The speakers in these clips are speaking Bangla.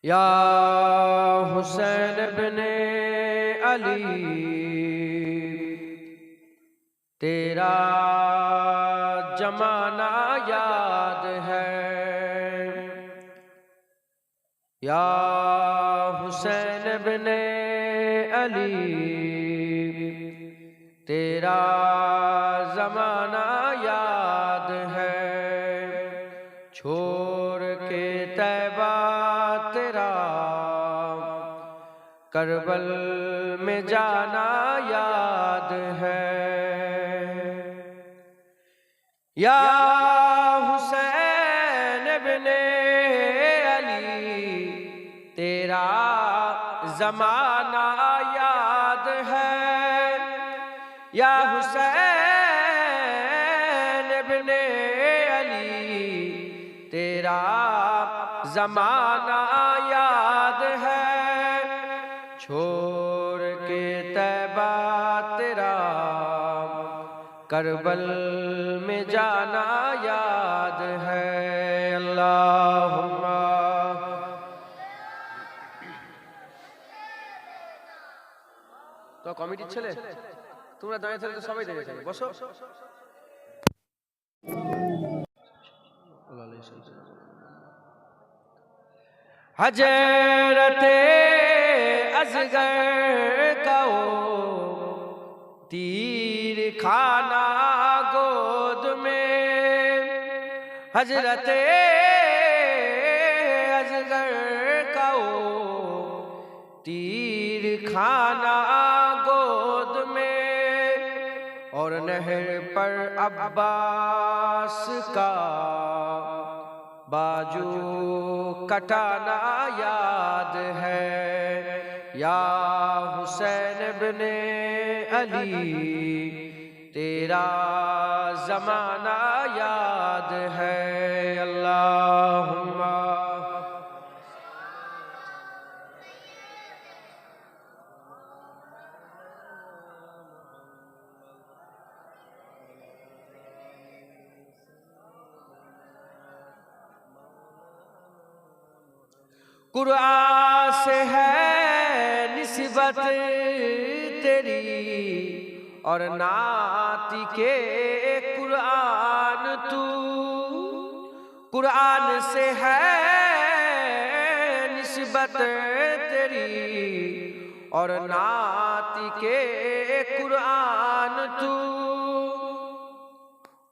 या हुसैन इब्ने अली तेरा जमाना याद है। या हुसैन इब्ने अली तेरा जमाना याद है। छोड़ के तैबा तेरा करबल में जाना याद है। या हुसैन इब्ने अली तेरा जमाना याद है। या हुसैन इब्ने अली तेरा जमाना याद है। छोड़ के तैबा तेरा करबल में जाना याद है। अल्लाहुम्मा तो कमिटी ছেলে তোমরা দাঁড়িয়ে থাকলে তো সবাই দাঁড়িয়ে থাকবে, বসো। हजरते असगर का तीर खाना गोद में। हजरते असगर का तीर खाना गोद में। और नहर पर अब्बास का बाजू कटाना याद है। या हुसैन इब्ने अली तेरा जमाना याद है। अल्लाहुम्मा कुरान से है निस्बत तेरी और नाती के कुरान तू। कुरान से है निस्बत तेरी और नाती के कुरान तू।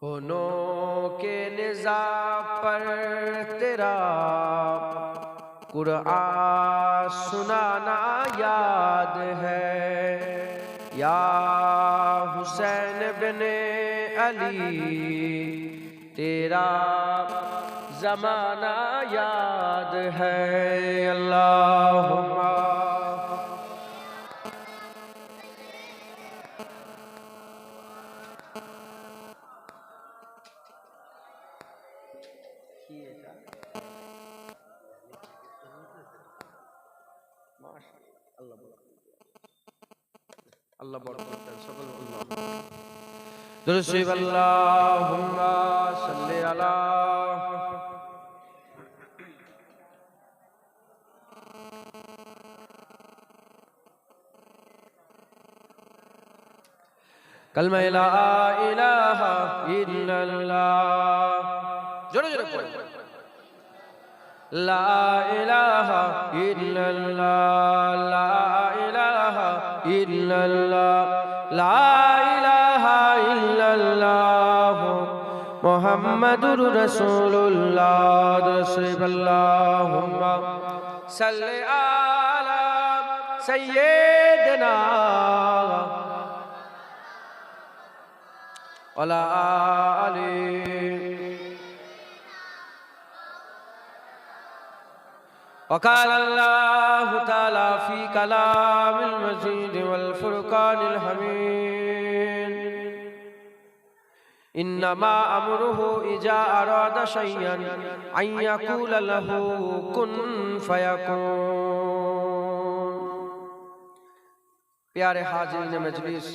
होनों के निज़ा पर तेरा कुरान सुनाना याद है। या हुसैन इब्ने अली तेरा जमाना याद है। अल्लाहुम्मा अल्लाह बरकत दें सकल अल्लाह दुरुद अल्लाहुम्मा सल्ली अला कलमा ला इलाहा इल्लल्लाह जोरे जोरे पढ़ो। ला इलाहा इल्लल्लाह ला इलाहा इल्लल्लाह ला इलाहा इल्लल्लाह मुहम्मदुर रसूलुल्लाह। अल्लाहुम्मा सल्ली अला सय्यिदना वला आली वक़ाल अल्लाहु तआला फ़ी कलामिल मजीद वल फ़ुरक़ानिल हमीद इन्नमा अमरुहु इज़ा अरादा शय्यन अन यक़ूल लहू कुन फ़यकून। प्यारे हाज़िरीन मजलिस,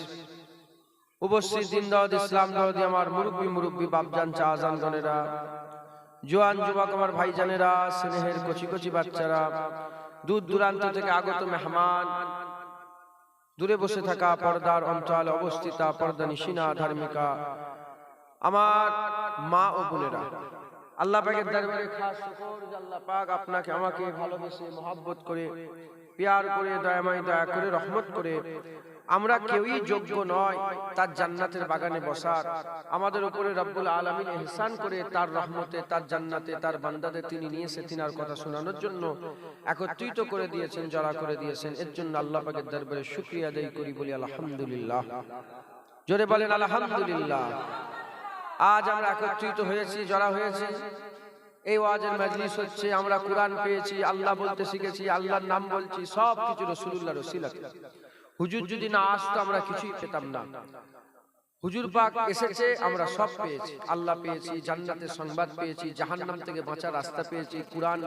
उपस्थित दीन दाऊद इस्लाम दाऊदी आमार मुरब्बी बापजान चाचाजानगणेरा, জোয়ান যুবক আমার ভাইজানেরা, স্নেহের কচি কচি বাচ্চারা, দূর দূরান্ত থেকে আগত মেহমান, দূরে বসে থাকা পর্দার অঞ্চলে অবস্থিতা পর্দা নিশিনা ধার্মিকা আমার মা ও বোনেরা, আল্লাহ পাকের দরবারে খাস শুকর যে আল্লাহ পাক আপনাকে আমাকে ভালোবেসে মহব্বত করে প্যার করে দয়াময় দয়া করে রহমত করে আমরা কেউই যোগ্য নয় তার জান্নাতের বাগানে বসার। আমাদের উপরে রব্বুল আলামিন ইহসান করে তার রহমতে তার জান্নাতে তার বান্দাদের তিনি নিয়ে এসে তিনার কথা শোনানোর জন্য একত্রিত করে দিয়েছেন, জড়া করে দিয়েছেন। এর জন্য আল্লাহ পাকের দরবারে শুকরিয়া আদায় করি, বলি আলহামদুলিল্লাহ। জোরে বলেন আলহামদুলিল্লাহ। আজ আমরা একত্রিত হয়েছি, জড়া হয়েছি, এই ওয়াজের মজলিস হচ্ছে, আমরা কোরআন পেয়েছি, আল্লাহ বলতে শিখেছি, আল্লাহর নাম বলছি, সব কিছু রাসূলুল্লাহর ওসিলাতে। হুজুর যদি না আসতো আমরা কিছুই পেতাম না। হুজুর পাক এসেছে, আমরা সব পেয়েছি। আল্লাহ পেয়েছি, জান্নাতের সংবাদ পেয়েছি, জাহান্নাম থেকে বাঁচার রাস্তা পেয়েছি, কোরআন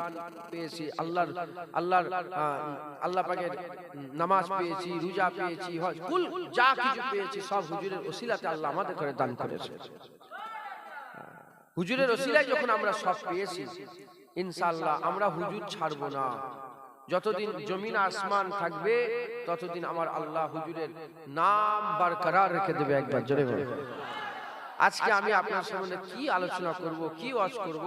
পেয়েছি, আল্লাহ পাকের নামাজ পেয়েছি, রোজা পেয়েছি, হজ, কুল যা কিছু পেয়েছি সব হুজুরের ওসিলাতে আল্লাহ আমাদের করে দান করেছে। হুজুরের ওসিলায় যখন আমরা সব পেয়েছি, ইনশাআল্লাহ আমরা হুজুর ছাড়বো না। যতদিন জমিন আসমান থাকবে ততদিন আমার আল্লাহ হুজুরের নাম বরকরার রেখে দেবে। একবার জোরে বলুন। আজকে আমি আপনার সামনে কি আলোচনা করব, কি ওয়াজ করব,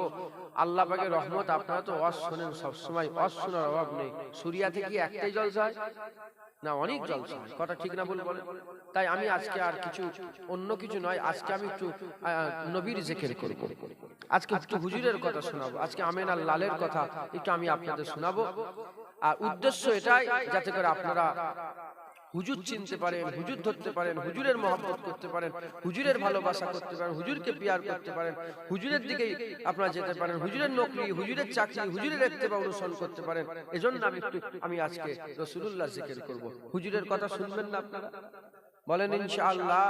আল্লাহ পাকের রহমত। আপনারা তো ওয়াজ শোনেন সব সময়, ওয়াজ শোনার অভাব নেই। সুরিয়াতে কি একটাই জলসা হয় না, অনেক জলসা হয়, কথা ঠিক না বল বলেন? তাই আমি আজকে আর কিছু অন্য কিছু নয়, আজকে আমি একটু নবীর জিকির করব, আজকে একটু হুজুরের কথা শোনাবো, আজকে আমেনার লালের কথা একটু আমি আপনাদের শোনাবো। আর উদ্দেশ্য এটাই যাতে করে আপনারা হুজুর চিনতে পারেন, হুজুর ধরতে পারেন, হুজুরের মহব্বত করতে পারেন, হুজুরের ভালোবাসা করতে পারেন, হুজুরকে পিয়ার করতে পারেন, হুজুরের দিকে আপনারা যেতে পারেন, হুজুরের নকরি, হুজুরের চাকরি, হুজুরের ইত্তেবা অনুসরণ করতে পারেন। এজন্য আমি আজকে রাসূলুল্লাহ জিকির করব। হুজুরের কথা শুনবেন না আপনারা? বলেন ইনশাআল্লাহ।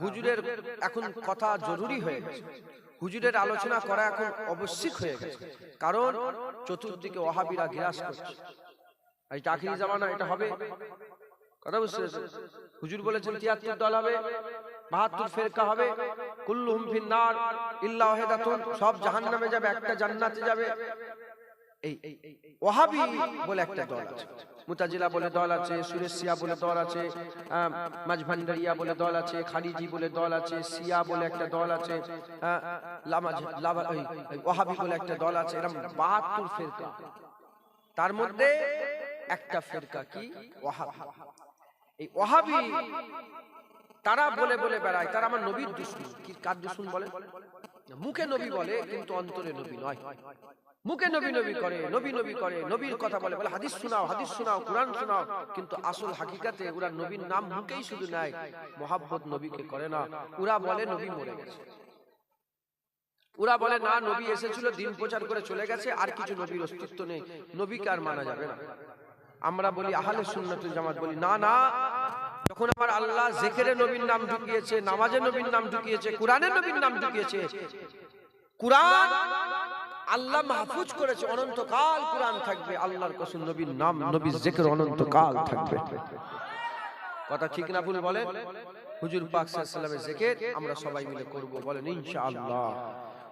হুজুরের এখন কথা জরুরি হয়ে গেছে, হুজুরের আলোচনা করা এখন আবশ্যক হয়ে গেছে। কারণ চতুর্দিকে ওয়াহাবিরা গ্রাস করছে। এই আখিরি জামানা এটা হবে, কথা বুঝতে পেরেছেন? হুজুর বলেছেন ৭৩ দল হবে, ৭২ ফিরকা হবে, কুল্লুহুম ফিন্নার ইল্লা ওয়াহিদাতুন, সব জাহান্নামে যাবে, একটা জান্নাতে যাবে। এই ওয়াহাবি বলে একটা দল আছে, মুতাজিলা বলে দল আছে, সুরেশিয়া বলে দল আছে, মাজভান্ডারিয়া বলে দল আছে, খালিজি বলে দল আছে, শিয়া বলে একটা দল আছে, ওয়াহাবি বলে একটা দল আছে। এরকম ৭২ ফিরকা, তার মধ্যে একটা ফিরকা কি ওয়াহাবি। এই ওয়াহাবি তারা বলে বলে বেড়ায় তারা আমার নবীর দুশমন। কি কার দুশমন বলে? মুখে নবী বলে কিন্তু অন্তরে নবী নয়। মুখে নবী নবী করে, নবী নবী করে, নবীর কথা বলে, বলে হাদিস শোনাও, হাদিস শোনাও, কোরআন শোনাও, কিন্তু আসল হাকিকাতে ওরা নবীর নাম মুখেই শুধু নেয়, মহব্বত নবীকে করে না। ওরা বলে নবী মরে গেছে, ওরা বলে না নবী এসেছিল, দিন প্রচার করে চলে গেছে, আর কিছু নবীর অস্তিত্ব নেই, নবীকে আর মানা যাবে না। আমরা বলি আহলে সুন্নাতুল জামাত বলি না না, যখন আমার আল্লাহ জিকিরে নবীর নাম ঢুকিয়েছে, নামাজে নবীর নাম ঢুকিয়েছে, কোরআনে নবীর নাম ঢুকিয়েছে, কোরআন আল্লাহ মাহফুজ করেছে, অনন্তকাল কোরআন থাকবে। আল্লাহর কসম নবীর নাম, নবীর জিকির অনন্তকাল থাকবে। কথা ঠিক না ভুল বলেন? হুজুর পাক সাল্লাল্লাহু আলাইহি ওয়াসাল্লামের জিকির আমরা সবাই মিলে করব, বলেন ইনশাআল্লাহ।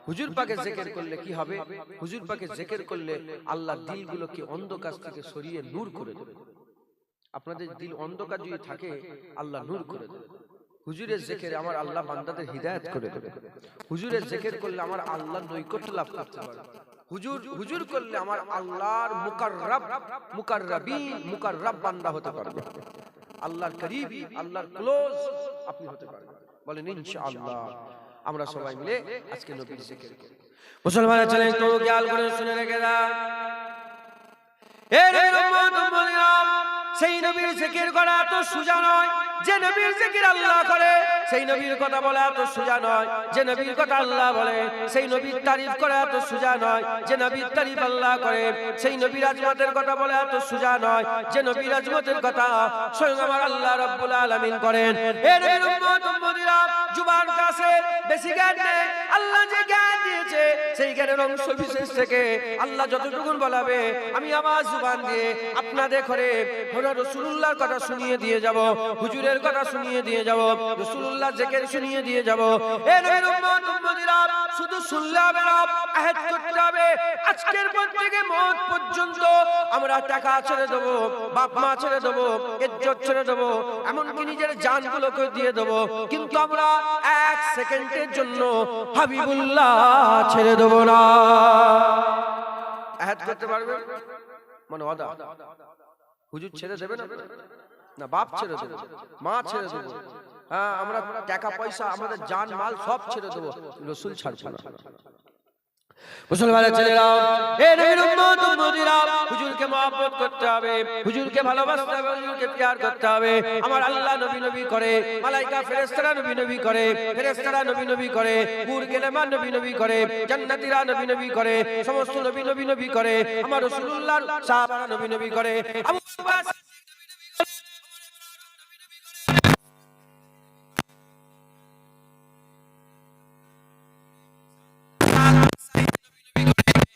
হুজুর পাকের জিকির করলে কি হবে? হুজুর পাকের জিকির করলে আল্লাহ দিলগুলোকে অন্ধকার থেকে সরিয়ে নূর করে দেবে। আপনাদের দিল অন্ধকার যদি থাকে আল্লাহ নূর করে দেবে। হুজুরের জিকিরে আমার আল্লাহ বান্দাদের হিদায়াত করে দেবে। হুজুরের জিকির করলে আমার আল্লাহর নৈকট্য লাভ করতে পারবে। হুজুর করলে আমার আল্লাহর মুকাররাব বান্দা হতে পারবে, আল্লাহর করিবি, আল্লাহর ক্লোজ আপনি হতে পারবেন, বলেন ইনশাআল্লাহ। আমরা সবাই মিলে আজকে নবীর জিকির করি। মুসলমানের ছেলে একটু খেয়াল করে শুনে রেখে দাও, সেই নবীর জিকির করা এত সোজা নয়। যে নবীর জিকির আল্লাহ করে সেই নবীর কথা বলা এত সোজা নয়। যে নবীর কথা আল্লাহ বলে সেই নবীর তারিফ করা এত সোজা নয়। যে নবীর তারিফ আল্লাহ করে সেই নবীর আজমতের কথা বলা এত সোজা নয়। যে নবীর আজমতের কথা স্বয়ং আমার আল্লাহ রাব্বুল আলামিন করেন। এ নবীর উম্মত উম্মতিরা জুবান কাছে বেশি জ্ঞান নেই, আল্লাহ যে জ্ঞান দিয়েছে সেই জ্ঞানের অংশ বিশেষ থেকে আল্লাহ যতটুকুন বলাবে আমি আমার জুবান দিয়ে আপনাদের করে রাসূলুল্লাহর কথা শুনিয়ে দিয়ে যাব, হুজুরের কথা শুনিয়ে দিয়ে যাব, রাসূলুল্লাহ জিকির শুনিয়ে দিয়ে যাব। এ নবীর উম্মত উম্মতিরা শুধু শুনলে হবে না, আহেদ করতে হবে। আজকের পর থেকে মওত পর্যন্ত আমরা টাকা ছেড়ে দেব, বাপ মা ছেড়ে দেব, ইজ্জত ছেড়ে দেব, এমনকি নিজের জানগুলোকে দিয়ে দেব, কিন্তু আমরা এক সেকেন্ডের জন্য হাবিবুল্লাহ ছেড়ে দেব না। আহেদ করতে পারবে মানে ওয়াদা? হুজুর ছেড়ে দেবে না, না বাপ ছেড়ে দেবে, মা ছেড়ে দেবে, হ্যাঁ আমরা টাকা পয়সা আমাদের জান মাল সব ছেড়ে দেবো, রাসূল ছাড়বে না। মুসলমানের ছেলেরা, এ নবীর উম্মত উম্মতিরা, হুজুরকে মহব্বত করতে হবে, হুজুরকে ভালোবাসতে হবে, হুজুরকে প্যার করতে হবে। আমার আল্লাহ নবী নবী করে, মালায়েকা ফেরেশতারা নবী নবী করে, ফেরেশতারা নবী নবী করে, নূর গেলেমান নবী নবী করে, জান্নাতীরা নবী নবী করে, সমস্ত নবী নবী নবী করে, আমার রাসূলুল্লাহর সাহাবারা নবী নবী করে। আবু বকর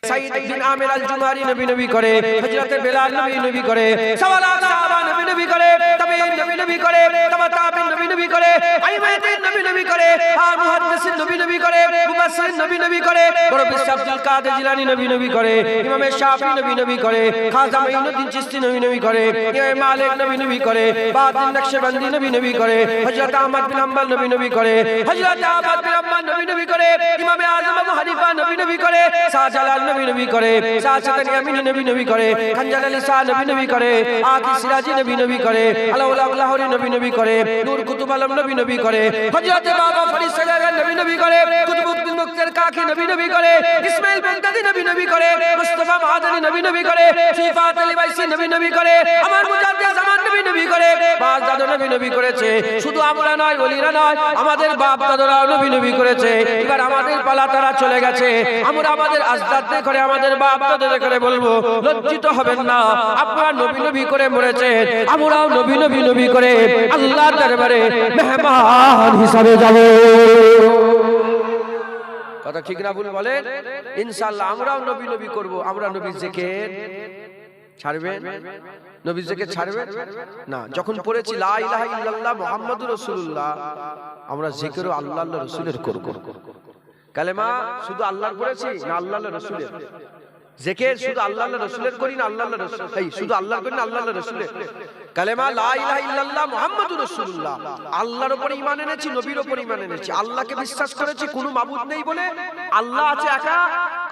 সাইদ বিন আমির আল জুমারি নবী নবী করে, হযরত বেলাল নবী নবী করে, সাওয়ালাত সাহাবা নবী নবী করে, তাবিঈন নবী নবী করে, তাবিঈন নবী নবী করে, আইমাতুন নবী নবী করে, আর মুহাদ্দিসিন নবী নবী করে, মুফাসসিরিন নবী নবী করে, বড় পীর আব্দুল কাদের জিলানী নবী নবী করে, ইমাম শাফি নবী নবী করে, খাজা মাইনুদ্দিন চিশতি নবী নবী করে, ইমাম মালিক নবী নবী করে, বাদিন নকশবন্দি নবী নবী করে, হযরত আহমদ বিন হাম্বল নবী নবী করে, হযরত আহমদ বিন হাম্বল নবী নবী করে, ইমাম আযম আবু হানিফা নবী নবী করে, শাহজালাল নবী নবী করে, শাহজালাল ইয়ামিনী নবী নবী করে, খানজান আলী শাহ নবী নবী করে, আকি সিরাজি নবী নবী করে, আলাউলা লাহোরি নবী নবী করে, নূর কুতুব আলম নবী নবী করে, হযরত বাবা ফরিদ সাগার নবী নবী করে, কুতুবউদ্দিন মুক্তার কাকি নবী নবী করে, ইসমাইল বাগদাদি নবী নবী করে, মুস্তাফা মাদানী নবী নবী করে, সিফাত আলী বাইসি নবী নবী করে, আমার মুজাদ্দিদ জামান নবী নবী করে, বাজ দাদু নবী নবী করেছে। শুধু আমরা নয়, ওলিরা নয়, আমাদের বাপ দাদারাও নবী নবী করেছে। এবার আমাদের পালা তারা চলে গেছে, আমরা আমাদের আজদাদদের করে, আমাদের বাপ দাদাদের করে বলবো, লজ্জিত হবেন না, আপনারা নবী নবী করে মরেছেন, আমরাও নবী নবী নবী করে আল্লাহর দরবারে মেহমান হিসাবে যাব। কথা ঠিক না ভুল বলেন? ইনশাআল্লাহ আমরাও নবী নবী করব। আমরা নবীর জিকির ছাড়বেন? নবীর জিকির ছাড়বেন না? যখন পড়েছি লা ইলাহা ইল্লাল্লাহ মুহাম্মাদুর রাসূলুল্লাহ, আমরা জিকিরও আল্লাহর রাসূলের করব। কালেমা শুধু আল্লাহর পড়েছি না আল্লাহর রাসূলের? জিকির শুধু আল্লাহর রাসূলের করি না আল্লাহর রাসূল? এই শুধু আল্লাহর করি না আল্লাহর রাসূলের? কালেমা লা ইলাহা ইল্লাল্লাহ মুহাম্মাদুর রাসূলুল্লাহ, আল্লাহর উপর ঈমান এনেছি, নবীর উপর ঈমান এনেছি, আল্লাহকে বিশ্বাস করেছি কোনো মাবুদ নেই বলে, আল্লাহ আছে একা,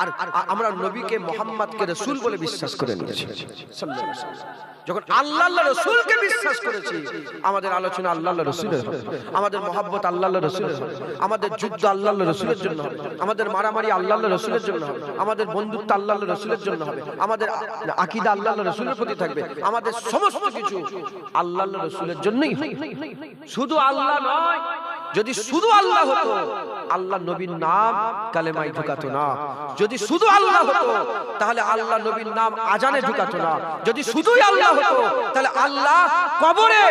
আর আমরা নবীকে মুহাম্মদকে রাসূল বলে বিশ্বাস করে নিয়েছি সাল্লাল্লাহু আলাইহি ওয়াসাল্লাম। যখন আল্লাহর রাসূলকে বিশ্বাস করেছি, আমাদের আলোচনা আল্লাহর রাসূলের হবে, আমাদের মহব্বত আল্লাহর রাসূলের হবে, আমাদের যুদ্ধ আল্লাহর রাসূলের জন্য হবে, আমাদের মারামারি আল্লাহর রাসূলের জন্য হবে, আমাদের বন্ধুত্ব আল্লাহর রাসূলের জন্য হবে, আমাদের আকীদা আল্লাহর রাসূলের প্রতি থাকবে, আমাদের সমস্ত কিছু আল্লাহর রাসূলের জন্যই হবে। শুধু আল্লাহ নয়, যদি শুধু আল্লাহ হতো, আল্লাহ নবীর নাম কালেমায় ঢুকাতো না। যদি শুধু আল্লাহ হতো, তাহলে আল্লাহ নবীর নাম আজানে ঢুকাতো না। যদি শুধুই আল্লাহ হতো, তাহলে আল্লাহ কবরে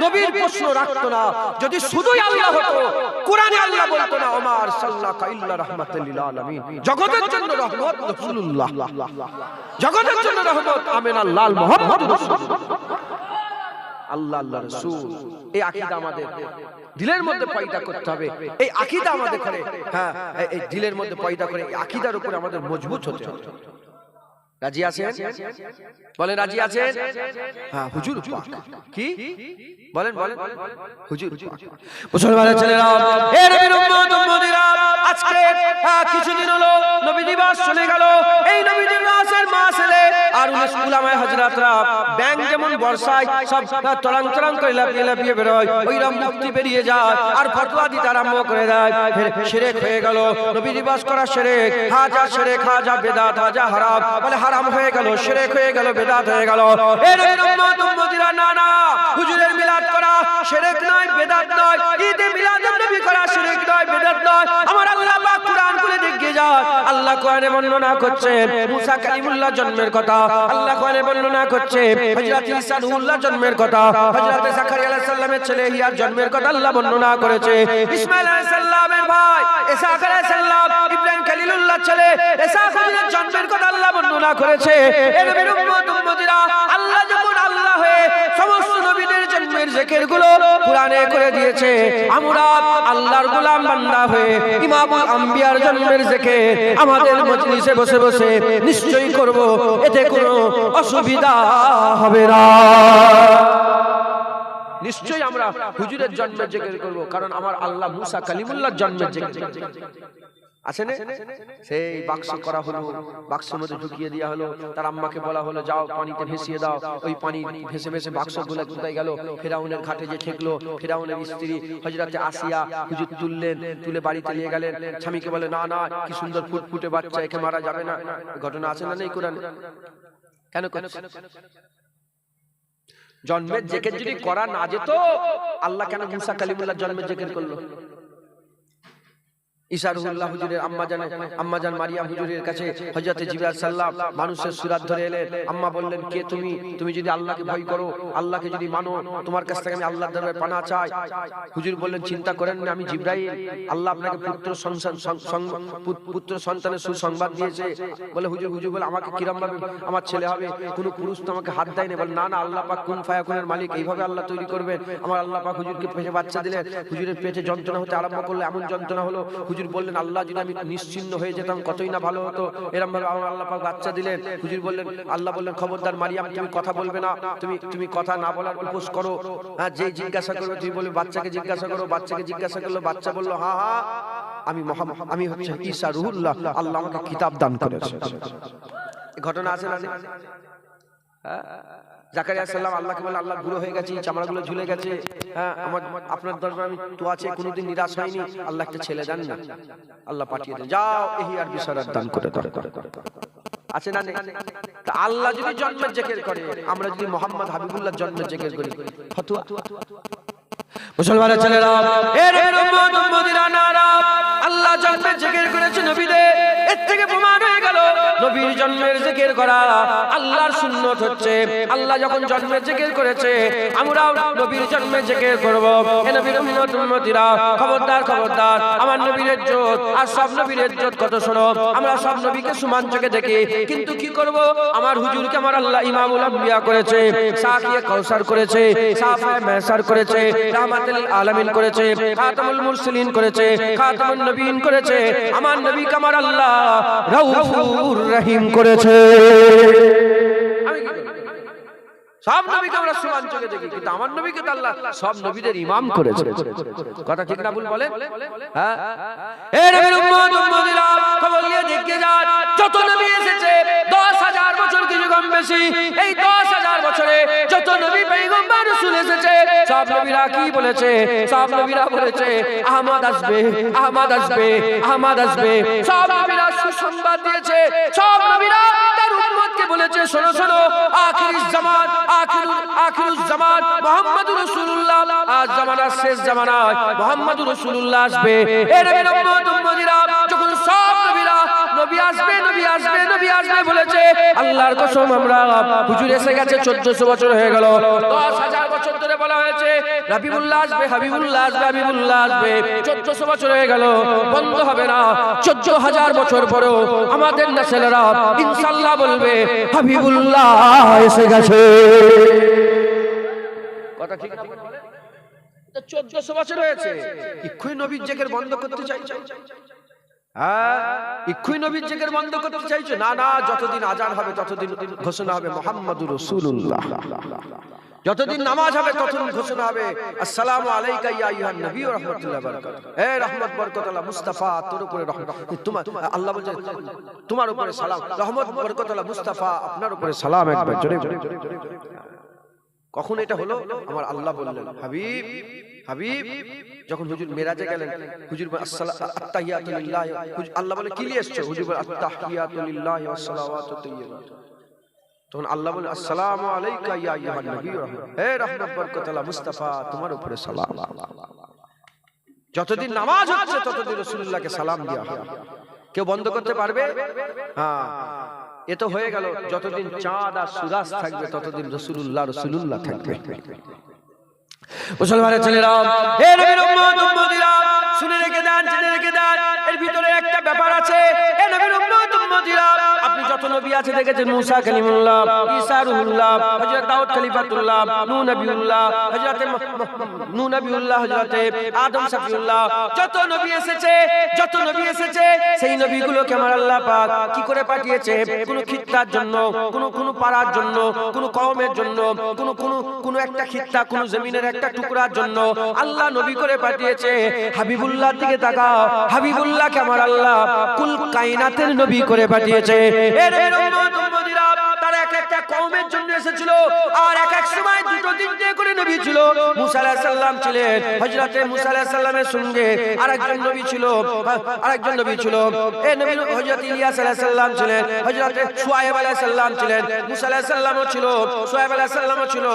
নবীর প্রশ্ন রাখতো না। যদি শুধুই আল্লাহ হতো, কোরআনে আল্লাহ বলতো না ওমা আরসালনাকা ইল্লা রাহমাতাল লিল আলামিন, জগতের জন্য রহমত রাসূলুল্লাহ, জগতের জন্য রহমত আমিনা লাল মুহাম্মদুর রাসূলুল্লাহ। আল্লাহ আল্লাহ রাসূল, এই আকীদা আমাদের দিলের মধ্যে পয়দা করতে হবে। এই আকীদা আমাদের করে, হ্যাঁ এই দিলের মধ্যে পয়দা করে, এই আকীদার উপরে আমাদের মজবুত হতে হবে। রাজি আছেন? বলেন রাজি আছেন? হ্যাঁ হুজুর পাক কি বলেন? বলেন হুজুর পাক। মুসলমানের ছেলেরা, এ নবীর উম্মত উম্মতিরা, আজকে কিছুদিন হলো নবী দিবস চলে গেল। এই নবী দিবসের মাস এলে আর উলামায়ে হযরতরা ব্যাঙ যেমন বর্ষায় সব তরাং তরাং করে লাফিয়ে লাফিয়ে বেরোয়, ওইরকম মুক্তি বেরিয়ে যায় আর ফতোয়া দিতে আরম্ভ করে দেয়। শিরক হয়ে গেল, নবী দিবস করা শিরক, হাজা শিরক, হাজা বিদআত, হাজা হারাম, বলে হারাম হয়ে গেল, শিরক হয়ে গেল, বিদআত হয়ে গেল। এর উম্মত উম্মতিরা, না না, হুজুরের মিলাদ করা শিরক নয়, বিদআত নয়, ঈদে মিলাদুন নবী করা শিরক নয়, বিদআত নয়। আমার আল্লাহ পাক কুরআন খুলে দেখিয়ে যায়, আল্লাহ কোরআনে বর্ণনা করছেন মুসা কালিমুল্লাহ জন্মের কথা, আল্লাহ কোরআনে বর্ণনা করছে হযরত ঈসা রূহুল্লাহ জন্মের কথা, হযরত জাকারিয়া আলাইহিস সালামের ছেলে ইয়ার জন্মের কথা আল্লাহ বর্ণনা করেছে, ইসমাঈল আলাইহিস সালামের ভাই ইসহাক আলাইহিস সালাম, ইব্রাহিম খলিলুল্লাহ ছেলে ইসহাক এর জন্মের কথা আল্লাহ বর্ণনা করেছে। এর নবীর উম্মত উম্মতিরা, আল্লাহ যখন আল্লাহ হয়ে সমস্ত নবীদের জন্মের জিকির গুলো কোরআনে করে দিয়েছে। আমরা আল্লাহর গোলাম বান্দা হয়ে ইমামুল আম্বিয়ার জন্মের জিকির আমাদের মজলিসে বসে বসে নিশ্চয়ই করব, এতে কোনো অসুবিধা হবে না। নিশ্চয়ই আমরা হুজুরের জন্মের জিকির করব, কারণ আমার আল্লাহ মুসা কালিমুল্লাহর জন্মের জিকির আছে না। সেই বাক্স করা হলো, বাক্সের মধ্যে ঢুকিয়ে দেওয়া হলো, তার আম্মাকে বলা হলো যাও পানিতে ভেসিয়ে দাও। ওই পানি ভেসে ভেসে বাক্সগুলো কোথায় গেল? ফেরাউনের ঘাটে যে ঠেকলো। ফেরাউনের স্ত্রী হযরতে আসিয়া হুজুর তুললেন, তুলে বাড়িতে নিয়ে গেলেন। স্বামীকে বলে না না, কি সুন্দর ফুটফুটে বাচ্চা, একে মারা যাবে না। ঘটনা আছে না নেই কোরআনে? কেন করছে? জন্মের জিকির যদি করা না যেত, আল্লাহ কেন মুসা কালিমুল্লাহর জন্মের জিকির করলো? ঈসা রুহুল্লাহ হুজুরের আম্মাজান মারিয়াম হুজুরের কাছে হযরতে জিবরাইল সাল্লাম মানুষের সুরাত ধরে এলেন। আম্মা বললেন কে তুমি? তুমি যদি আল্লাহকে ভয় করো, আল্লাহকে যদি মানো, তোমার কাছ থেকে আমি আল্লাহর দরবারে পানা চাই। হুজুর বললেন চিন্তা করেন না, আমি জিবরাইল, আল্লাহ আপনাকে পুত্র সন্তানের সুসংবাদ দিয়েছে। বলে হুজুর বলে আমাকে কিরম ভাবে আমার ছেলে হবে? কোন পুরুষ তো আমাকে হাত দেয়নি। বলে না না, আল্লাহ পাক কুন ফায়াকুনের মালিক, এইভাবে আল্লাহ তৈরি করবেন। আমার আল্লাহ পাক হুজুরকে পেটে বাচ্চা দিলেন। হুজুরের পেটে যন্ত্রণা হতে আরম্ভ করলো, এমন যন্ত্রণা হলো হুজুর বললেন আল্লাহ যদি আমি নিশ্চিন্ন হয়ে যেতাম কতই না ভালো হতো। এরকম ভাবে আমার আল্লাহ পাক বাচ্চা দিলেন। হুজুর বললেন, আল্লাহ বললেন খবরদার মারিয়াম, তুমি কথা বলবে না, তুমি কথা না বলার উপোস করো। হ্যাঁ, যে জিজ্ঞাসা করবে তুমি বলবে বাচ্চাকে জিজ্ঞাসা করো। বাচ্চাকে জিজ্ঞাসা করলো, বাচ্চা বললো হ্যাঁ হ্যাঁ আমি হচ্ছে ঈসা রুহুল্লাহ, আল্লাহ আমাকে কিতাব দান করেছে। ঘটনা আছে না? হ্যাঁ, জাকারিয়া সাল্লাম আল্লাহকে বলে আল্লাহ বুড়ো হয়ে গেছি, চামড়াগুলো ঝুলে গেছে, হ্যাঁ আপনার দরবারে আমি তো আছে, কোনোদিন নিরাশ হয়নি, আল্লাহ একটা ছেলে দেন না। আল্লাহ পাঠিয়ে দেন, যাও এহি আর বিশারাত দান করে দাও। আছে না? তা আল্লাহ যদি জন্মের জিকির করে, আমরা যদি মোহাম্মদ হাবিবুল্লাহ জন্মের জিকির করি, ফতোয়া। মুসলমানের ছেলেরা, এর উম্মত উম্মতিরা নারা, আল্লাহ জন্মের জিকির করেছে নবীদের, এর থেকে প্রমাণ হয়ে গেল নবীর জন্মের জিকির করা আল্লাহর সুন্নত হচ্ছে। আল্লাহ যখন জন্মের জিকির করেছে, আমরাও নবীর জন্মের জিকির করব। এ নবীর উম্মত উম্মতিরা, খবরদার খবরদার, আমার নবীর ইজ্জত আর সব নবীর ইজ্জত কত শোনো। আমরা সব নবীকে সমান চোখে দেখি, কিন্তু কি করব? আমার হুজুরকে আমার আল্লাহ ইমামুল আম্বিয়া করেছে, সাকিয়ে কাউসার করেছে, সাফায়ে মেহসার করেছে, রাহমাতুল আলামিন করেছে, খাতামুল মুরসালিন করেছে, খাতামুন নবীন করেছে। আমার নবীকে আমার আল্লাহ রাউফুর রহিম করেছে। সব নবীকে আমরা সমান চোখে দেখি, কিন্তু আমার নবীকে তো আল্লাহ সব নবীদের ইমাম করেছে। কথা ঠিক না ভুল বলেন? হ্যাঁ, এই নবীর উম্মত উম্মতিরা খবর নিয়ে দেখে যান, যত নবী এসেছে 10,000 বছর কিছু কম বেশি, এই 10,000 বছরে যত নবী পয়গম্বর রাসূল এসেছে, সব নবীরা কি বলেছে? সব নবীরা বলেছে আহমদ আসবে, আহমদ আসবে, আহমদ আসবে। সব নবীরা সুসংবাদ দিয়েছে। সব নবীরা তার উম্মতকে বলেছে শোনো শোনো, আখিরুজ জামান, আখিরুজ জামান মুহাম্মদুর রাসূলুল্লাহ, আজ জামানার শেষ জামানায় মুহাম্মদুর রাসূলুল্লাহ আসবে। এর নবীর উম্মত উম্মতিরা যখন সব নবীরা নবী আসবে, নবী আসবে, নবী আসবে বলেছে, আল্লাহর কসম আমরা হুজুর এসে গেছে 1400 বছর হয়ে গেল। 10,000 বছর ধরে বলা হয়েছে হাবিবুল্লাহ আসবে, হাবিবুল্লাহ আসবে, হাবিবুল্লাহ আসবে। 1400 বছর হয়ে গেল, বন্ধ হবে না। 14,000 বছর পরেও আমাদের ছেলেরা ইনশাআল্লাহ বলবে হাবিবুল্লাহ এসে গেছে। কথা ঠিক না? 1400 বছর হয়েছে, ইক্ষুই নবীর জিকির বন্ধ করতে চাইছে। হ্যাঁ, ইক্ষুই নবীর জিকির বন্ধ করতে চাইছে। না না, যতদিন আজান হবে ততদিন ঘোষণা হবে মুহাম্মাদুর রাসূলুল্লাহ। যতদিন নামাজ হবে ততদিন ঘোষণা হবে আসসালামু আলাইকা ইয়া আইয়ুহান নবী ওয়া রাহমাতুল্লাহি ওয়া বারাকাতুহু। হে রহমত বরকত আল্লাহ মুস্তাফা, তোর উপরে রহমত, তোমার আল্লাহ বলছে তোমার উপরে সালাম, রহমত বরকত আল্লাহ মুস্তাফা, আপনার উপরে সালাম। একবার জোরে জোরে। কখন এটা হলো? আমার আল্লাহ বললেন হাবিব, হাবিব। যখন হুজুর মেরাজে গেলেন, হুজুর আত্তাহিয়াতু লিল্লাহ, আল্লাহ বলে কি নিয়ে এসেছো? হুজুর বলে আত্তাহিয়াতু লিল্লাহ ওয়াস সালাওয়াতু তাইয়্যিবাত। তখন আল্লাহ বলে আসসালামু আলাইকা ইয়া আইয়ুহান নবী, হে রহমত বরকত আল্লাহ মুস্তাফা, তোমার উপরে সালাম। যতদিন নামাজ হচ্ছে ততদিন রাসূলুল্লাহকে সালাম দেওয়া হবে। কেউ বন্ধ করতে পারবে? হ্যাঁ, এ তো হয়ে গেল। যতদিন চাঁদ আর সূরজ থাকবে ততদিন রাসূলুল্লাহ রাসূলুল্লাহ থাকবে। মুসলমানের ছেলেরা, হে নবীর উম্মত উম্মতিরা, শুনে রেখে দেন, জেনে রেখে দেন, এর ভিতরে একটা ব্যাপার আছে। হে নবীর উম্মত উম্মতিরা, আপনি যত নবী আছে দেখেছেন, মুসা কালিমুল্লাহ, ঈসা রুহুল্লাহ, হযরত দাউদ খলিফাতুল্লাহ, নূহ নবিউল্লাহ, নূহ নবিউল্লাহ, হযরত আদম সফিউল্লাহ, যত নবী এসেছে সেই নবীগুলোকে আমার আল্লাহ পাক কি করে পাঠিয়েছে? কোন খিত্তার জন্য, কোন পাড়ার জন্য, কোন কওমের জন্য, কোন একটা খিত্তা, কোন জমিনের একটা টুকরার জন্য আল্লাহ নবী করে পাঠিয়েছে। হাবিবুল্লাহর দিকে তাকাও, হাবিবুল্লাহকে আমার আল্লাহ কুল কায়নাতের নবী করে পাঠিয়েছে। এর উম্মতিরা, তার এক একটা কওমের জন্য এসেছিল, আর এক এক সময় দুটো তিনটে করে নবী ছিল। মুসা আলাইহিস সালাম ছিলেন, হযরতে মুসা আলাইহিস সালামের সঙ্গে আরেকজন নবী ছিল, এই নবী হযরত ইলিয়াস আলাইহিস সালাম ছিলেন, হযরতে শুআয়ব আলাইহিস সালাম ছিলেন, মুসা আলাইহিস সালামও ছিল, শুআয়ব আলাইহিস সালামও ছিল,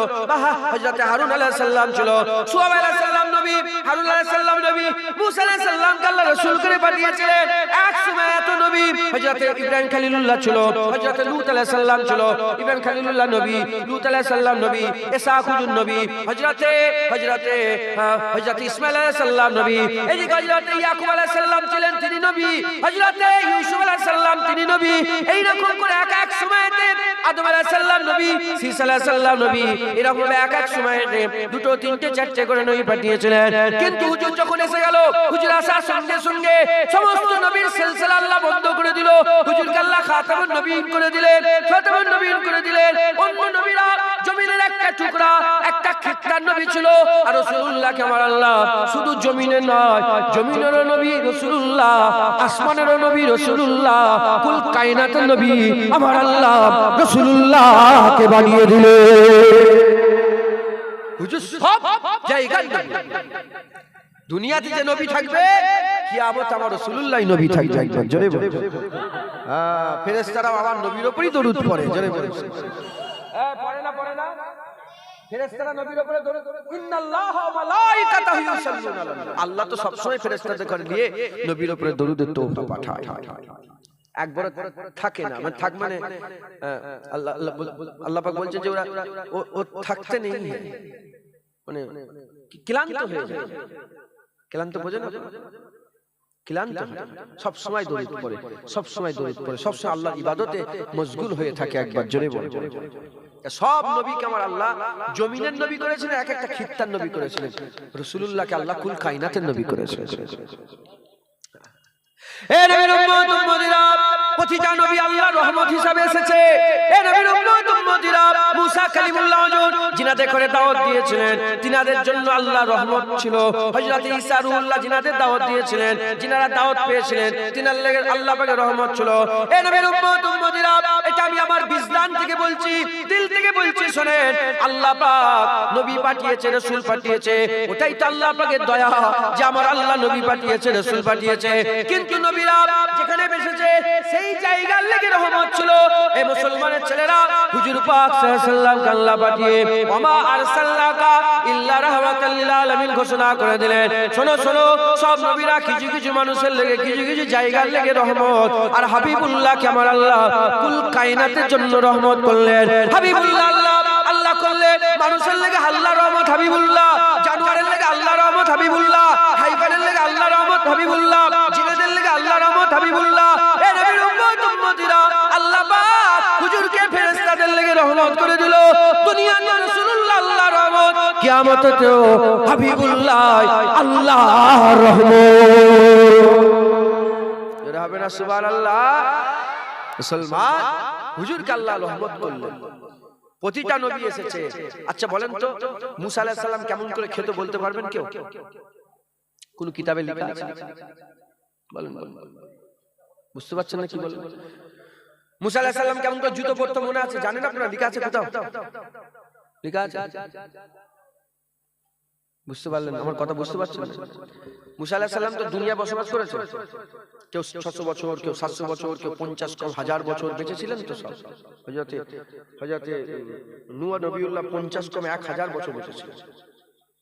হযরতে হারুন আলাইহিস সালাম ছিল। শুআয়ব আলাইহিস সালাম নবী, হারুন আলাইহিস সালাম নবী, মুসা আলাইহিস সালামকে আল্লাহ রাসূল করে পাঠিয়েছিলেন। এক সময় এত নবী, হযরতে ইব্রাহিম খলিলুল্লাহ ছিল, হযরতে লূত আলাইহিস সালাম ছিল, ইব্রাহিম খলিলুল্লাহ নবী, লূত আলাইহিস সালাম নবী, ইসহাক হুজুর নবী, হযরতে ইসমাঈল আলাইহিস সালাম নবী, এদিকে হযরতে ইয়াকুব আলাইহিস সালাম ছিলেন, তিনি নবী, হযরতে ইউসুফ আলাইহিস সালাম তিনি নবী। এই রকম করে এক এক সময়তে আদম আলাইহিস সালাম নবী, ঈসা আলাইহিস সালাম নবী, এরকম এক এক সময়তে দুটো তিনটে চারটে করে নবী পাঠিয়েছিলেন। কিন্তু হুজুর যখন এসে গেল, হুজুর আসার সঙ্গে সঙ্গে সমস্ত নবীর সিলসিলা আল্লাহ বন্ধ করে দিল। হুজুরকে আল্লাহ খাতামুন নবীন করে দিলেন, অন্য নবীরা জমিনের একটা টুকরা, একটা খিত্তার নবী ছিল, আর রাসূলুল্লাহকে আমার আল্লাহ শুধু জমিনের নয়, জমিনেরও নবী রাসূলুল্লাহ, আসমানেরও নবী রাসূলুল্লাহ, কুল কায়নাতের নবী আমার আল্লাহ রাসূলুল্লাহকে বানিয়ে দিলেন। হুজুর সব জায়গায় দুনিয়াতে যে নবী থাকবে, কিয়ামত আমার রাসূলুল্লাহই নবী থাকবে। একবার জোরে বলুন। ফেরেশতারা আমার নবীর উপরই দরুদ পড়ে, জোরে বলুন। পড়ে না ফেরেশতারা নবীর উপরে দরুদ, ইন্নাল্লাহা ওয়া মালাইকাতাহু ইউসাল্লুনা আলান নবী। আল্লাহ তো সব সময় ফেরেশতাদের করে নিয়ে নবীর উপরে দরুদের তোহফা পাঠায়। একবার থাকে না, মানে থাক মানে আল্লাহ পাক বলছেন যে ও থাকতে নেই, মানে ক্লান্ত হয়ে যায়। ক্লান্ত বোঝে না, ক্লান্ত সব সময় দরুদ পড়ে, সব সময় দরুদ পড়ে, সব সময় আল্লাহর ইবাদতে মশগুল হয়ে থাকে। একবার জোরে বলে। সব নবীকে আমার আল্লাহ জমিনের নবী করেছিলেন, এক একটা খিত্তার নবী করেছিলেন। রাসূলুল্লাহকে আল্লাহ কুল কায়নাতের নবী করেছিলেন। এ নবীর উম্মত উম্মতিরা, প্রতিটা নবী আল্লাহর রহমত হিসাবে এসেছে। এ নবীর উম্মত উম্মতিরা, মুসা কালিমুল্লাহ হুজুর জিনাতে করে দাওয়াত দিয়েছিলেন, তিনাদের জন্য আল্লাহর রহমত ছিল। হযরত ঈসা রুহুল্লাহ জিনাদের দাওয়াত দিয়েছিলেন, জিনারা দাওয়াত পেয়েছিলেন, তিনার লাগি আল্লাহ পাকের রহমত ছিল। এ নবীর উম্মত উম্মতিরা, এটা আমি আমার বিজদান থেকে বলছি, দিল থেকে বলছি, শুনেন। আল্লাহ পাক নবী পাঠিয়েছে, রাসূল পাঠিয়েছে, ওটাই তো আল্লাহ পাকের দয়া যে আমার আল্লাহ নবী পাঠিয়েছে, রাসূল পাঠিয়েছে। কিন্তু নবীরা যেখানে এসেছে সেই জায়গার লেগে রহমত ছিল। এই মুসলমানের ছেলেরা হুজুর পাক সাল্লাল্লাহু আলাইহি ওয়াসাল্লাম আল্লাহ পাঠিয়ে ওমা আরসালনাকা ইল্লা রাহমাতাল লিল আলামিন ঘোষণা করে দিলেন। শোনো শোনো, সব নবীরা কিছু কিছু মানুষের লেগে, কিছু কিছু জায়গার লেগে রহমত, আর হাবিবুল্লাহকে আমার আল্লাহ কুল কায়নাতের জন্য রহমত করলেন। হাবিবুল্লাহ আল্লাহ করলেন মানুষের লেগে আল্লাহর রহমত হাবিবুল্লাহ, জানোয়ারের লেগে আল্লাহর রহমত হাবিবুল্লাহ, হাইওয়ানের লেগে আল্লাহর রহমত হাবিবুল্লাহ, জিনেদের লেগে আল্লাহর রহমত হাবিবুল্লাহ। এ নবীর উম্মত উম্মতিরা, আল্লাহ পাক হুজুরকে ফেরেশতাদের লেগে রহমত করে দিল। দুনিয়াতে রাসূলুল্লাহ আল্লাহর রহমত, কিয়ামতেও হাবিবুল্লাহ আল্লাহর রহমত। এরা হবে না সুবহানাল্লাহ। মুসলমান হুজুরকে আল্লাহ রহমত করলেন, প্রতিটা নবী এসেছে। আচ্ছা বলেন তো, মুসা আলাইহিস সালাম কেমন করে খেতে বলতে পারবেন কেউ? কোন কিতাবে লেখা আছে? বলেন, বুঝতে পারছেন না কি বলেন? মুসা আলাইহিস সালাম কেমন করে জুতো পরতে মনে আছে? জানেন আপনারা? লেখা আছে কোথাও? লেখা আছে? বুঝতে পারলেন আমার কথা? বুঝতে পারছেন? মুসা আলাইহিস সালাম তো দুনিয়া বসবাস করেছে, কেউ 600 বছর, কেউ 700 বছর, কেউ 50 কেউ 1000 বছর বেঁচে ছিলেন তো সব। হযরতে নূহ নবিউল্লাহ 50 কম 1000 বছর বেঁচে ছিলেন।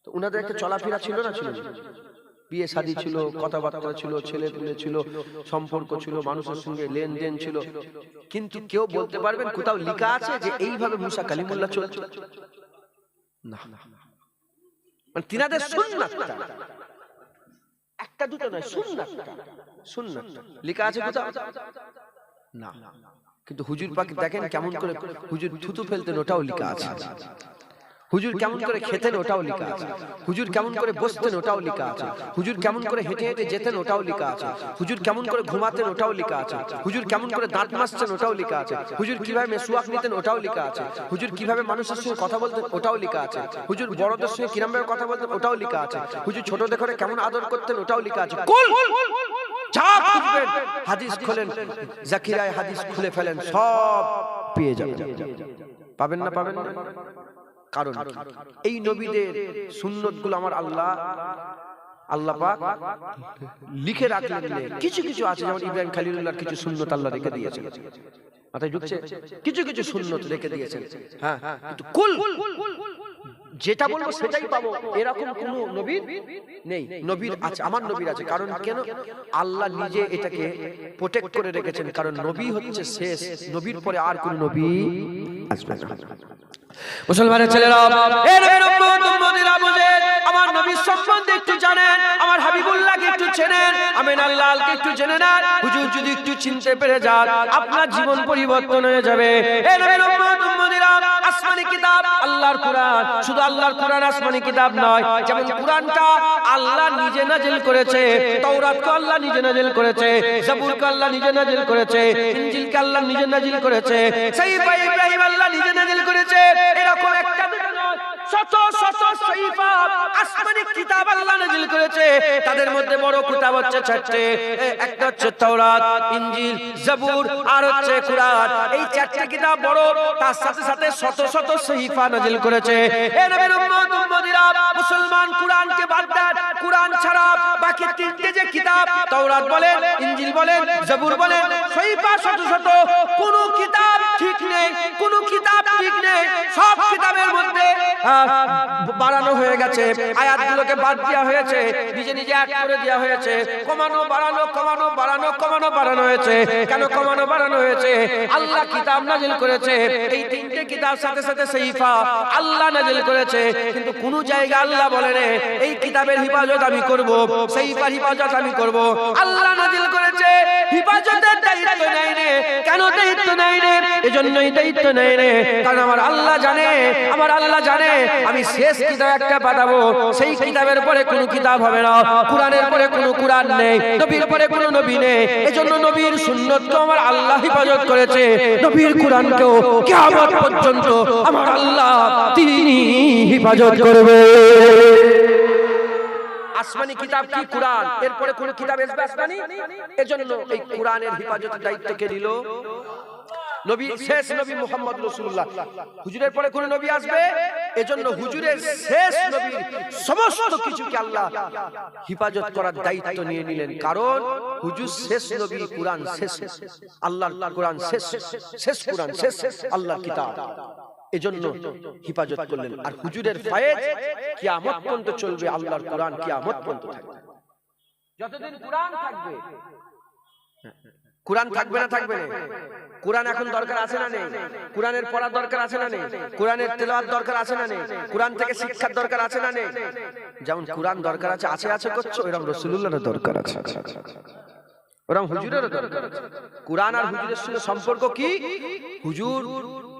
তো উনাদের একটা চলাফেরা ছিল না? ছিল। বিয়ে শাদী ছিল, কথাবার্তা ছিল, ছেলে পুলে ছিল, সম্পর্ক ছিল, মানুষের সঙ্গে লেনদেন ছিল। কিন্তু কেউ বলতে পারবেন কোথাও লেখা আছে যে এইভাবে মুসা কালিমুল্লাহ চলছে? না, মানে তিনাদের সুন্নাতটা, একটা দুটো নয়, সুন্নাতটা লেখা আছে কোথাও? না। কিন্তু হুজুর পাক দেখেন কেমন করে হুজুর থুতু ফেলতেন, ওটাও লেখা আছে। হুজুর কেমন করে খেতেন, ওটাও লেখা আছে। হুজুর কেমন করে বসতেন, ওটাও লেখা আছে। হুজুর কেমন করে হেঁটে হেঁটে যেতেন, ওটাও লেখা আছে। হুজুর কেমন করে ঘুমাতেন, ওটাও লেখা আছে। হুজুর কেমন করে দাঁত মাজতেন, ওটাও লেখা আছে। হুজুর কিভাবে মেসওয়াক নিতেন, ওটাও লেখা আছে। হুজুর কিভাবে মানুষের সঙ্গে কথা বলতেন, ওটাও লেখা আছে। হুজুর বড়দের সঙ্গে কিরম ভাবে কথা বলতেন, ওটাও লেখা আছে। হুজুর ছোটদের করে কেমন আদর করতেন, ওটাও লেখা আছে। কুল যা খুঁজবেন, হাদিস খোলেন, জাকিরায় হাদিস খুলে ফেলেন, সব পেয়ে যাবেন। পাবেন না? পাবেন না? কারণ এই নবীদের সুন্নতগুলো আমার আল্লাহ পাক লিখে রাখলেন। কিছু কিছু আছে, যেমন ইব্রাহিম খলিলুল্লাহর কিছু সুন্নত আল্লাহ রেখে দিয়েছেন, মাথায় ঢুকছে? কিছু কিছু সুন্নত রেখে দিয়েছেন। হ্যাঁ, কিন্তু কুল যেটা বলবো সেটাই পাবো, এরকম কোন নবীর নেই। নবীর আছে, আমার নবীর আছে। কারণ কেন? আল্লাহ নিজে এটাকে প্রোটেক্ট করে রেখেছেন। কারণ নবী হচ্ছে শেষ, নবীর পরে আর কোন নবী আসবে না। মুসলমানের ছেলেরা, এর উম্মত উম্মতিরা বুঝেন, আমার নবীর সম্বন্ধে একটু জানেন, আমার হাবিবুল্লাহকে একটু চেনেন, আমিন আল্লাহকে একটু জেনে নেন। হুজুর যদি একটু চিনতে পেরে যান, আপনার জীবন পরিবর্তন হয়ে যাবে। এর উম্মত উম্মতিরা, আসমানি কিতাব আল্লাহর কোরআন, শুধু আল্লাহর কোরআন আসমানি কিতাব নয়। যেমন কোরআনটা আল্লাহ নিজে নাজিল করেছে, তাওরাতকে আল্লাহ নিজে নাজিল করেছে, জাবুরকে আল্লাহ নিজে নাজিল করেছে, ইনজিলকে আল্লাহ নিজে নাজিল করেছে, সাহিফা ইব্রাহিম আল্লাহ নিজে নাজিল করেছে। এরকম একটা নয়, শত শত সাহিফা আসমানি কিতাব আল্লাহ নাজিল করেছে। তাদের মধ্যে বড় কিতাব হচ্ছে চারটে, একটা হচ্ছে তাওরাত, ইনজিল, জাবুর আর হচ্ছে কোরআন। এই চারটে কিতাব বড়, তার সাথে সাথে শত শত সাহিফা নাজিল করেছে। এ নবীর উম্মত উম্মতিরা, মুসলমান কোরআনকে বাদ দেন, কোরআন ছাড়া বাকি তিনটে যে কিতাব, তাওরাত বলেন, ইনজিল বলেন, জাবুর বলেন, সাহিফা শত শত, কোন কিতাব ঠিক নেই, কোন কিতাব ঠিক নেই। সব কিতাবের মধ্যে বাড়ানো হয়ে গেছে, আয়াতগুলোকে বাদ দেওয়া হয়েছে, নিজে নিজে অ্যাড করে দেওয়া হয়েছে, কমানো বাড়ানো, কমানো বাড়ানো, কমানো বাড়ানো হয়েছে। কেন কমানো বাড়ানো হয়েছে? আল্লাহ কিতাব নাজিল করেছে, এই তিনটে কিতাব সাথে সাথে সাহিফা আল্লাহ নাজিল করেছে। কিন্তু কোন জায়গা আল্লাহ বলেন এই কিতাবের হিফাজত আমি করব, সাহিফার হিফাজত আমি করব। আল্লাহ নাজিল করেছে, হিফাজতের দায়িত্ব নেই রে। কেন দায়িত্ব নেই রে? এজন্যই দায়িত্ব নেই রে, কারণ আমার আল্লাহ জানে, আমার আল্লাহ জানে আমি শেষ কিতাব একটা পাঠাবো, সেই কিতাবের পরে কোন কিতাব হবে না, কোরআনের পরে কোন কোরআন নেই, নবীর পরে কোন নবী নেই। এজন্য নবীর সুন্নতকে আমার আল্লাহ হিফাজত করেছে, নবীর কোরআনকেও কিয়ামত পর্যন্ত আমার আল্লাহ তিনি হিফাজত করবে। আসমানি কিতাব কি? কোরআন, এরপরে কোন কিতাব আসবে আসমানি? এজন্য এই কোরআনের হিফাজতের দায়িত্ব কে নিল? নবী, শেষ নবী মুহাম্মদ রাসূলুল্লাহ। হুজুরের পরে কোন নবী আসবে? এজন্য হুজুরের শেষ নবীর সমস্ত কিছুকে আল্লাহ হিফাজত করার দায়িত্ব নিয়ে নিলেন। কারণ হুজুর শেষ নবী, কোরআন শেষ, আল্লাহর কোরআন শেষ, শেষ কোরআন শেষ, আল্লাহর কিতাব। এজন্য হিফাজত করলেন। আর হুজুরের ফয়েজ কিয়ামত পর্যন্ত চলবে, আল্লাহর কোরআন কিয়ামত পর্যন্ত থাকবে। যতদিন কোরআন থাকবে, কোরআন থাকবে না থাকবে না? কোরআন এখন দরকার আছে না নেই? কোরআনের পড়ার দরকার আছে না নেই? কোরআনের তেলাওয়াত দরকার আছে না নেই? কোরআন থেকে শিক্ষার দরকার আছে না নেই? যেমন কোরআন দরকার আছে, আছে আছে করছো, এরকম রাসূলুল্লাহর দরকার আছে, ওরকম হুজুরেরও দরকার আছে। কোরআন আর হুজুরের সঙ্গে সম্পর্ক কি? হুজুর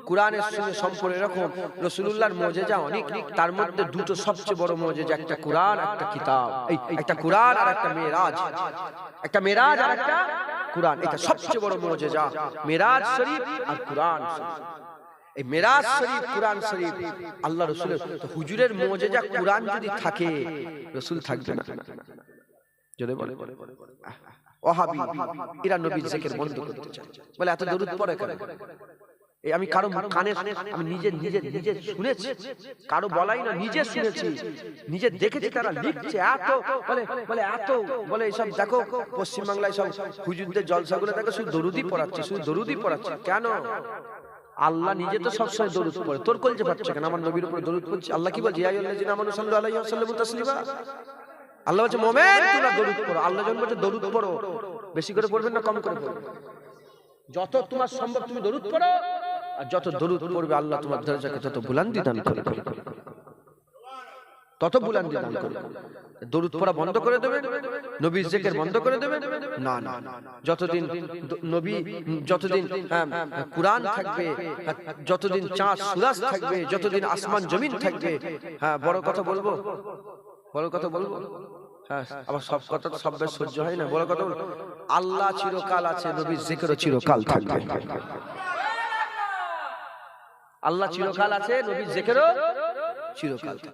কোরআনের সঙ্গে সম্পর্ক এরকম, রাসূলুল্লাহর মুজিজা অনেক, তার মধ্যে দুটো সবচেয়ে বড় মুজিজা, একটা কোরআন, একটা কিতাব। এই একটা কোরআন আর একটা মেরাজ, একটা মেরাজ আর একটা কোরআন, এটা সবচেয়ে বড় মুজিজা, মেরাজ শরীফ আর কোরআন শরীফ। এই মেরাজ শরীফ, কোরআন শরীফ আল্লাহ রাসূলের। তো হুজুরের মুজিজা কোরআন যদি থাকে, রাসূল থাকবে না। যদি বলে ওয়াহাবি এরা নবীর জিকির বন্ধ করতে চায়, বলে এত দরুদ পড়ে কেন? এই আমি কারো কানে, আমি নিজে নিজে নিজে শুনেছি, কারো বলাই না, নিজে শুনেছি, নিজে দেখেছি, তারা লিখছে এত, বলে বলে এত, বলে এইসব দেখো পশ্চিমবাংলায় সব হুজুরদের জলসাগুলো দেখো, শুধু দরুদই পড়াচ্ছে, শুধু দরুদই পড়াচ্ছে। কেন? আল্লাহ নিজে তো সবসময় দরুদ পড়ে, তোর কলজে পাচ্ছে কেন? আমার নবীর উপর দরুদ পড়ছে। আল্লাহ কি বলছে? ইয়া আইয়ুহাল্লাযীনা আমানু সাল্লু আলাইহি ওয়া সাল্লিমু তাসলিমা। আল্লাহ বলছে মুমিন তোমরা দরুদ পড়ো। আল্লাহ যখন বলছে দরুদ পড়ো, বেশি করে পড়বেন না কম করে পড়বেন? যত তোমার সম্ভব তুমি দরুদ পড়ো, আর যত দরুদ পড়বে আল্লাহ তোমার দরজাকে তত বুলন্দি দান করবে, তত বুলন্দি দান করবে। দরুদ পড়া বন্ধ করে দেবেন, নবীর জিকির বন্ধ করে দেবেন? না না, যতদিন নবী, যতদিন কুরআন থাকবে, যতদিন চাঁদ সূরজ থাকবে, যতদিন আসমান জমিন থাকবে, হ্যাঁ বড় কথা বলবো, বড় কথা বলবো, হ্যাঁ আবার সব কথা তো সবের সহ্য হয় না, বড় কথা বলবো, আল্লাহ চিরকাল আছে, নবীর জিকিরও চিরকাল থাকবে। আল্লাহ চিরকাল আছে, নবীর জিকিরও চিরকাল থাকবে।